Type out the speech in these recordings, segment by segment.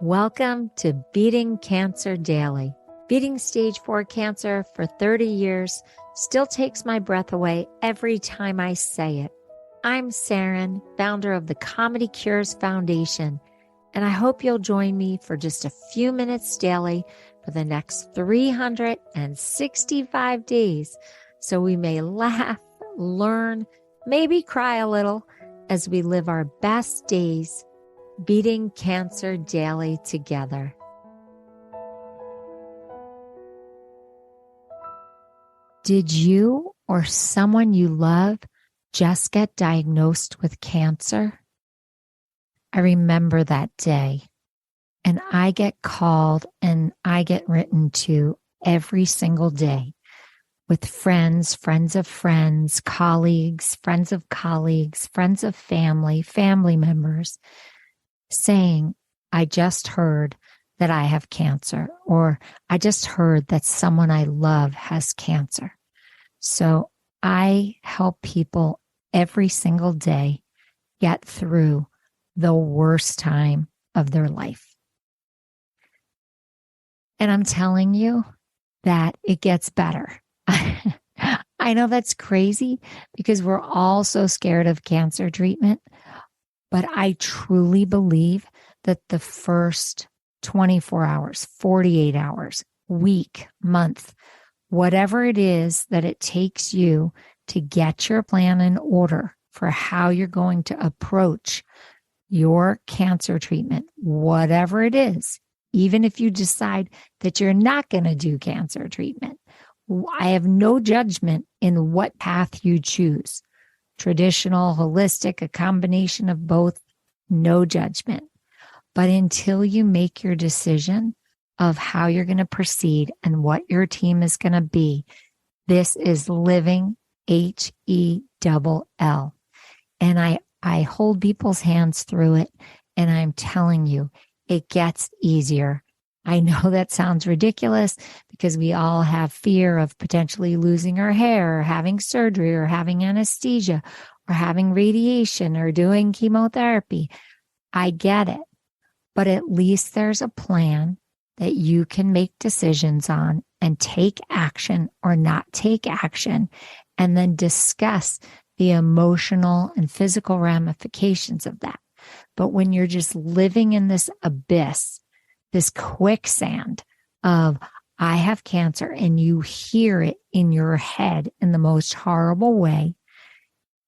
Welcome to Beating Cancer Daily. Beating stage 4 cancer for 30 years still takes my breath away every time I say it. I'm Saren, founder of the Comedy Cures Foundation, and I hope you'll join me for just a few minutes daily for the next 365 days so we may laugh, learn, maybe cry a little as we live our best days beating cancer daily together. Did you or someone you love just get diagnosed with cancer? I remember that day, and I get called and I get written to every single day with friends, friends of friends, colleagues, friends of colleagues, friends of family, family members, saying, I just heard that I have cancer, or I just heard that someone I love has cancer. So I help people every single day get through the worst time of their life. And I'm telling you that it gets better. I know that's crazy because we're all so scared of cancer treatment. But I truly believe that the first 24 hours, 48 hours, week, month, whatever it is that it takes you to get your plan in order for how you're going to approach your cancer treatment, whatever it is, even if you decide that you're not going to do cancer treatment, I have no judgment in what path you choose. Traditional, holistic, a combination of both, no judgment. But until you make your decision of how you're going to proceed and what your team is going to be, this is living HELL. And I hold people's hands through it, and I'm telling you, it gets easier. I know that sounds ridiculous because we all have fear of potentially losing our hair, or having surgery, or having anesthesia, or having radiation, or doing chemotherapy. I get it. But at least there's a plan that you can make decisions on and take action or not take action, and then discuss the emotional and physical ramifications of that. But when you're just living in this abyss, this quicksand of, I have cancer, and you hear it in your head in the most horrible way.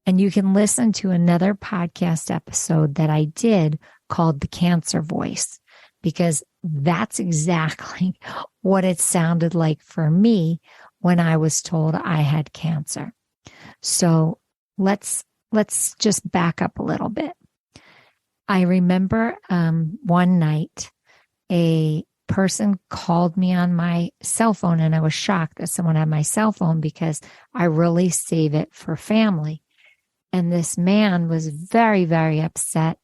And you can listen to another podcast episode that I did called The Cancer Voice, because that's exactly what it sounded like for me when I was told I had cancer. So let's just back up a little bit. I remember one night, a person called me on my cell phone, and I was shocked that someone had my cell phone because I really save it for family. And this man was very, very upset,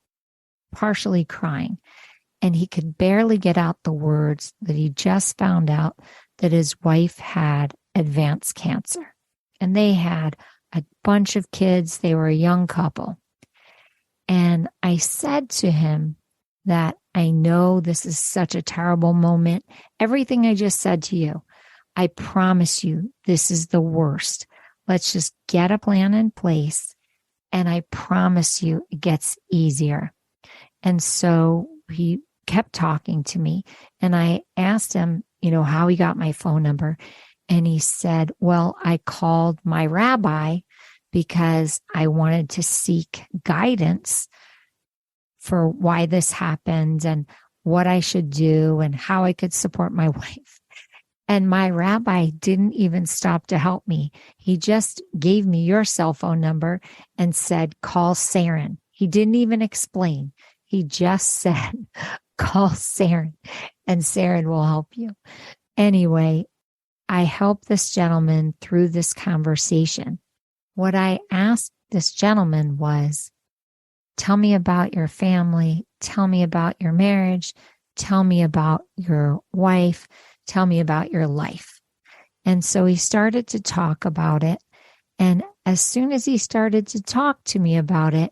partially crying, and he could barely get out the words that he just found out that his wife had advanced cancer. And they had a bunch of kids. They were a young couple. And I said to him that I know this is such a terrible moment. Everything I just said to you, I promise you, this is the worst. Let's just get a plan in place, and I promise you it gets easier. And so he kept talking to me, and I asked him, how he got my phone number. And he said, well, I called my rabbi because I wanted to seek guidance for why this happened and what I should do and how I could support my wife. And my rabbi didn't even stop to help me. He just gave me your cell phone number and said, call Saren. He didn't even explain. He just said, call Saren, and Saren will help you. Anyway, I helped this gentleman through this conversation. What I asked this gentleman was, tell me about your family. Tell me about your marriage. Tell me about your wife. Tell me about your life. And so he started to talk about it. And as soon as he started to talk to me about it,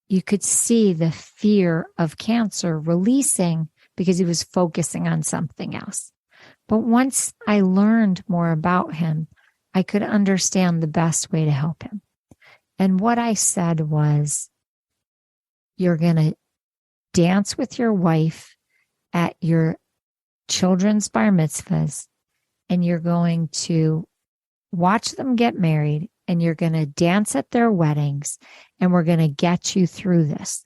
you could see the fear of cancer releasing because he was focusing on something else. But once I learned more about him, I could understand the best way to help him. And what I said was, you're going to dance with your wife at your children's bar mitzvahs, and you're going to watch them get married, and you're going to dance at their weddings, and we're going to get you through this.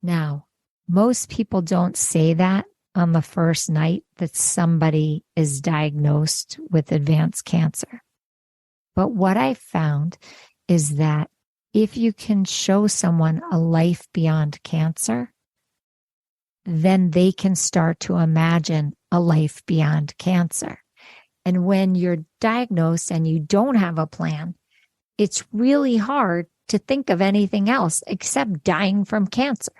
Now, most people don't say that on the first night that somebody is diagnosed with advanced cancer. But what I found is that if you can show someone a life beyond cancer, then they can start to imagine a life beyond cancer. And when you're diagnosed and you don't have a plan, it's really hard to think of anything else except dying from cancer.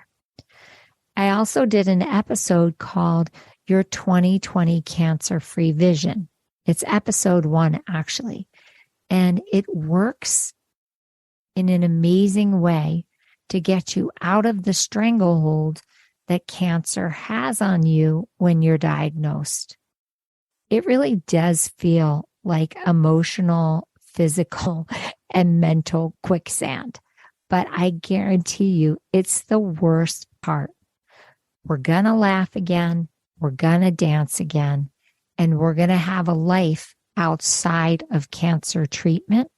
I also did an episode called Your 2020 Cancer-Free Vision. It's episode 1, actually. And it works in an amazing way to get you out of the stranglehold that cancer has on you when you're diagnosed. It really does feel like emotional, physical, and mental quicksand. But I guarantee you, it's the worst part. We're going to laugh again. We're going to dance again. And we're going to have a life outside of cancer treatment.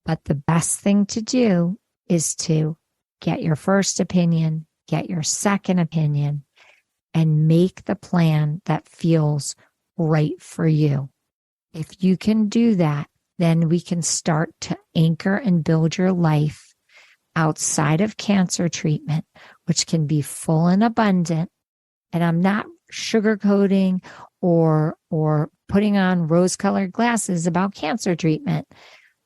But the best thing to do is to get your first opinion, get your second opinion, and make the plan that feels right for you. If you can do that, then we can start to anchor and build your life outside of cancer treatment, which can be full and abundant. And I'm not sugarcoating or putting on rose-colored glasses about cancer treatment.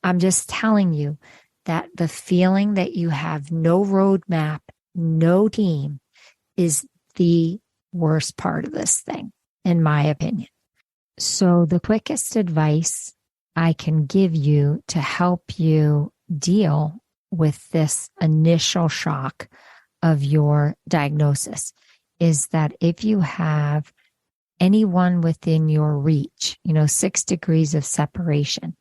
I'm just telling you that the feeling that you have no roadmap, no team, is the worst part of this thing, in my opinion. So the quickest advice I can give you to help you deal with this initial shock of your diagnosis is that if you have anyone within your reach, 6 degrees of separation,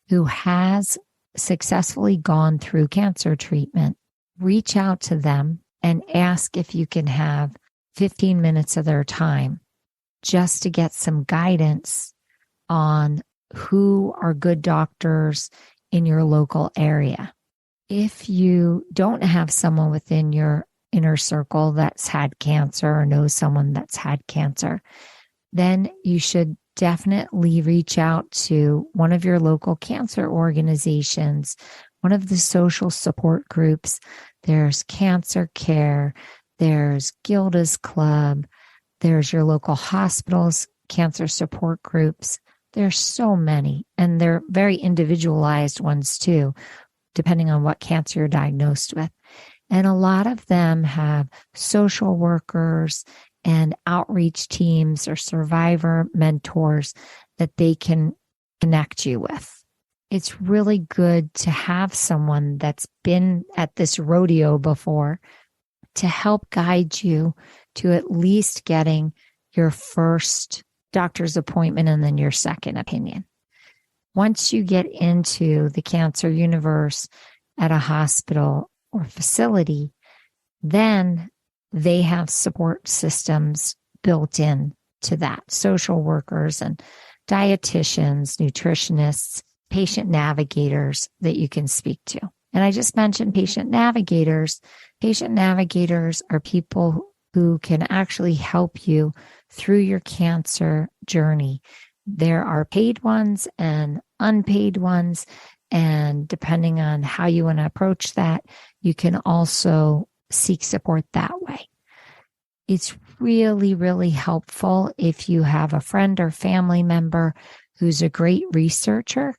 who has successfully gone through cancer treatment, reach out to them and ask if you can have 15 minutes of their time just to get some guidance on who are good doctors in your local area. If you don't have someone within your inner circle that's had cancer or knows someone that's had cancer, then you should definitely reach out to one of your local cancer organizations, one of the social support groups. There's Cancer Care, there's Gilda's Club, there's your local hospitals, cancer support groups. There's so many, and they're very individualized ones too, depending on what cancer you're diagnosed with. And a lot of them have social workers and outreach teams or survivor mentors that they can connect you with. It's really good to have someone that's been at this rodeo before to help guide you to at least getting your first doctor's appointment and then your second opinion. Once you get into the cancer universe at a hospital or facility, then they have support systems built in to that. Social workers and dietitians, nutritionists, patient navigators that you can speak to. And I just mentioned patient navigators. Patient navigators are people who can actually help you through your cancer journey. There are paid ones and unpaid ones. And depending on how you want to approach that, you can also seek support that way. It's really, really helpful if you have a friend or family member who's a great researcher,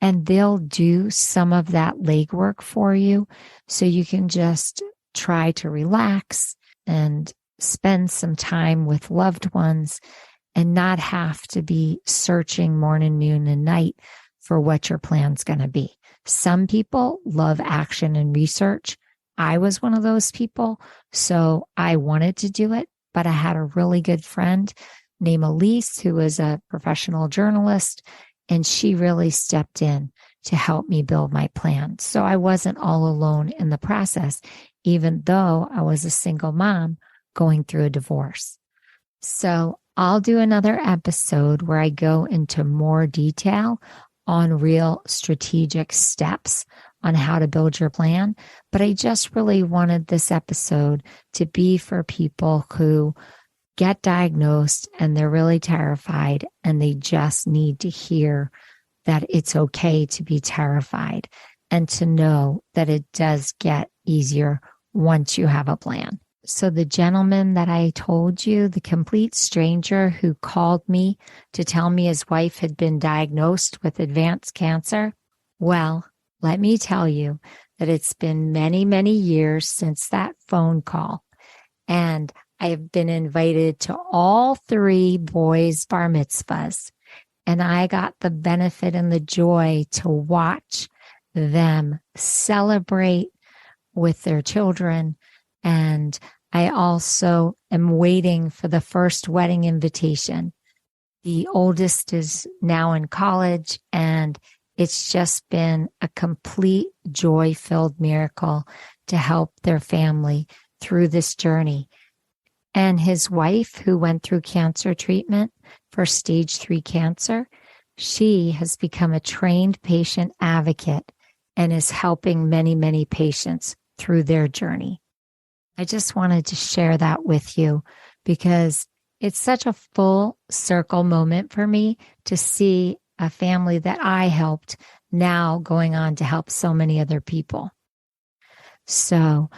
and they'll do some of that legwork for you so you can just try to relax and spend some time with loved ones and not have to be searching morning, noon, and night for what your plan's going to be. Some people love action and research. I was one of those people, so I wanted to do it, but I had a really good friend named Elise, who was a professional journalist, and she really stepped in to help me build my plan. So I wasn't all alone in the process, even though I was a single mom going through a divorce. So I'll do another episode where I go into more detail on real strategic steps on how to build your plan. But I just really wanted this episode to be for people who get diagnosed and they're really terrified and they just need to hear that it's okay to be terrified and to know that it does get easier once you have a plan. So the gentleman that I told you, the complete stranger who called me to tell me his wife had been diagnosed with advanced cancer, well, let me tell you that it's been many, many years since that phone call. And I have been invited to all 3 boys' bar mitzvahs. And I got the benefit and the joy to watch them celebrate with their children. And I also am waiting for the first wedding invitation. The oldest is now in college, and it's just been a complete joy-filled miracle to help their family through this journey. And his wife, who went through cancer treatment for stage 3 cancer, she has become a trained patient advocate and is helping many, many patients through their journey. I just wanted to share that with you because it's such a full circle moment for me to see a family that I helped now going on to help so many other people. So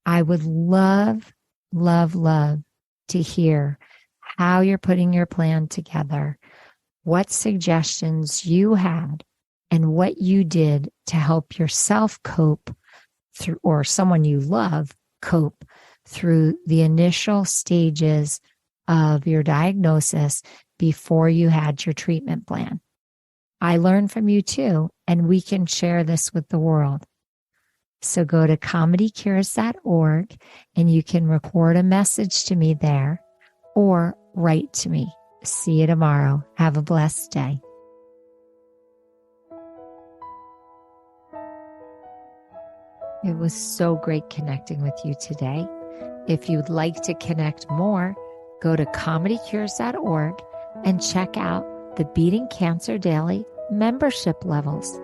I would love, love, love to hear how you're putting your plan together, what suggestions you had, and what you did to help yourself cope through, or someone you love cope through the initial stages of your diagnosis before you had your treatment plan. I learned from you too, and we can share this with the world. So go to comedycures.org and you can record a message to me there or write to me. See you tomorrow. Have a blessed day. It was so great connecting with you today. If you'd like to connect more, go to comedycures.org and check out the Beating Cancer Daily membership levels.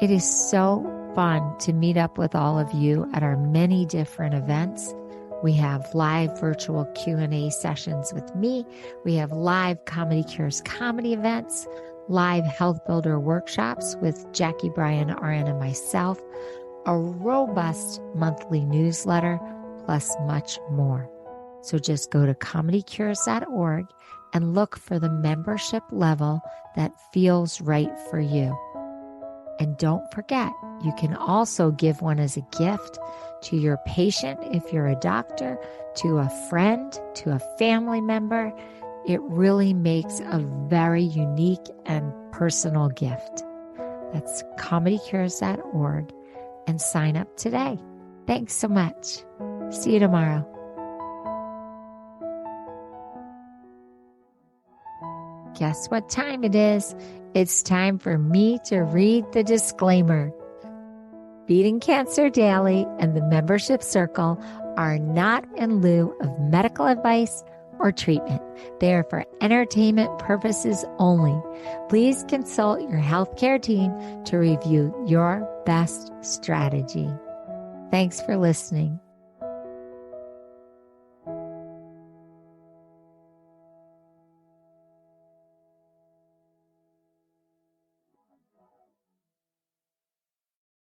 It is so fun to meet up with all of you at our many different events. We have live virtual Q&A sessions with me. We have live Comedy Cures comedy events, live Health Builder workshops with Jackie Bryan, RN, and myself, a robust monthly newsletter, plus much more. So just go to comedycures.org and look for the membership level that feels right for you. And don't forget, you can also give one as a gift to your patient if you're a doctor, to a friend, to a family member. It really makes a very unique and personal gift. That's comedycures.org and sign up today. Thanks so much. See you tomorrow. Guess what time it is? It's time for me to read the disclaimer. Beating Cancer Daily and the Membership Circle are not in lieu of medical advice or treatment. They are for entertainment purposes only. Please consult your healthcare team to review your best strategy. Thanks for listening.